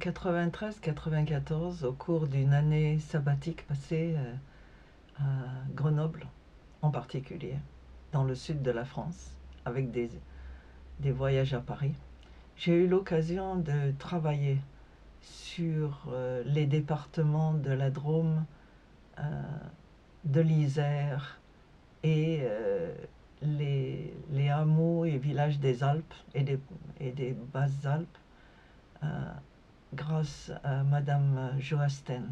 93-94, au cours d'une année sabbatique passée à Grenoble en particulier, dans le sud de la France, avec des voyages à Paris, j'ai eu l'occasion de travailler sur les départements de la Drôme, de l'Isère et les hameaux et villages des Alpes et des Basses-Alpes, grâce à Madame Joasten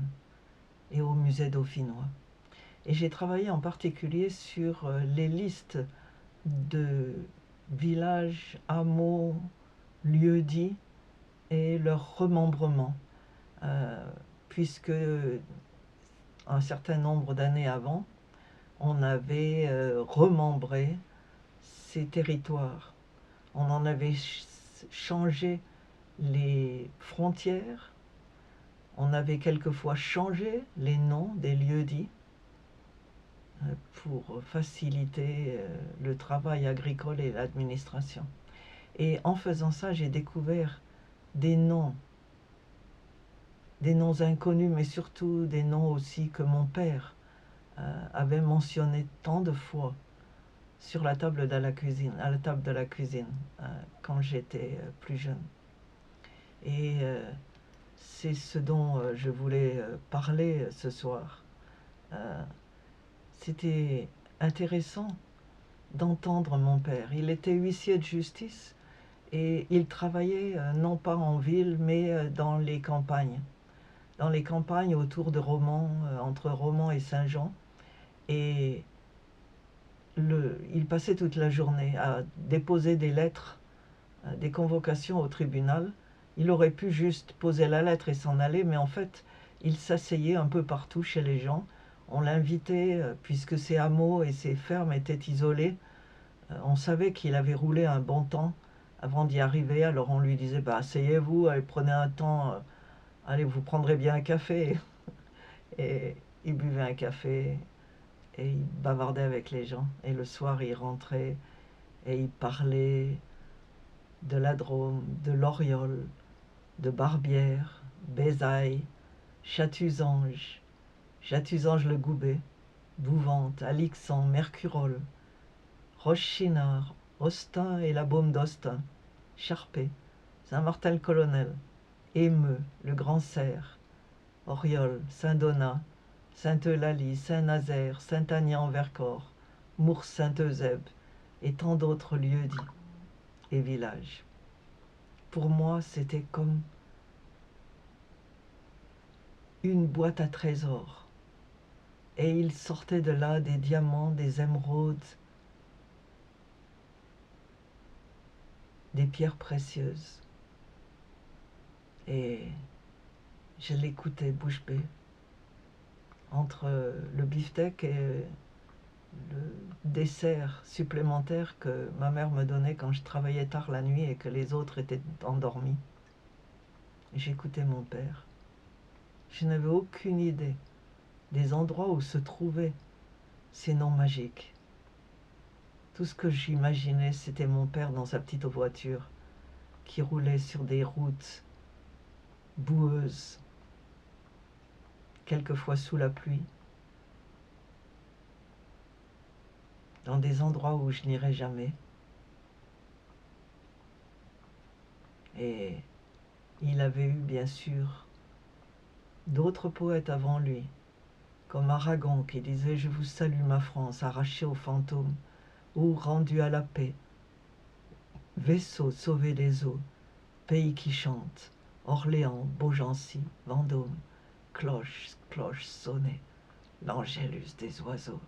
et au musée dauphinois. Et j'ai travaillé en particulier sur les listes de villages, hameaux, lieux-dits et leur remembrement, puisque un certain nombre d'années avant, on avait remembré ces territoires. On en avait changé les frontières, on avait quelquefois changé les noms des lieux-dits pour faciliter le travail agricole et l'administration. Et en faisant ça, j'ai découvert des noms inconnus, mais surtout des noms aussi que mon père avait mentionnés tant de fois sur la table de la cuisine, à la table de la cuisine, quand j'étais plus jeune. Et c'est ce dont je voulais parler ce soir. C'était intéressant d'entendre mon père. Il était huissier de justice et il travaillait non pas en ville, mais dans les campagnes. Dans les campagnes autour de Romans, entre Romans et Saint-Jean. Et il passait toute la journée à déposer des lettres, des convocations au tribunal. Il aurait pu juste poser la lettre et s'en aller, mais en fait, il s'asseyait un peu partout chez les gens. On l'invitait, puisque ses hameaux et ses fermes étaient isolés. On savait qu'il avait roulé un bon temps avant d'y arriver, alors on lui disait bah, asseyez-vous, allez, prenez un temps, allez, vous prendrez bien un café. Et il buvait un café et il bavardait avec les gens. Et le soir, il rentrait et il parlait de la Drôme, de l'Oriole, de Barbière, Bézaille, Chatuzange, Chatuzange-le-Goubet, Bouvante, Alixan, Mercurol, Roche-Chinard, Austin et la Baume d'Austin, Charpé, Saint-Martin-le-Colonel, Émeu, le Grand-Serre, Oriol, Saint-Donat, Sainte-Eulalie, Saint-Nazaire, Saint-Agnan-en-Vercors, Mours-Saint-Eusèbe et tant d'autres lieux-dits et villages. Pour moi, c'était comme une boîte à trésors. Et il sortait de là des diamants, des émeraudes, des pierres précieuses. Et je l'écoutais bouche bée, entre le beefsteak et le dessert supplémentaire que ma mère me donnait quand je travaillais tard la nuit et que les autres étaient endormis. J'écoutais mon père. Je n'avais aucune idée des endroits où se trouvaient ces noms magiques. Tout ce que j'imaginais, c'était mon père dans sa petite voiture qui roulait sur des routes boueuses, quelquefois sous la pluie, dans des endroits où je n'irais jamais. Et il avait eu, bien sûr, d'autres poètes avant lui, comme Aragon qui disait « Je vous salue ma France, arrachée aux fantômes, ou rendue à la paix, vaisseau sauvé des eaux, pays qui chante, Orléans, Beaugency, Vendôme, cloche, cloche sonnée, l'angélus des oiseaux. »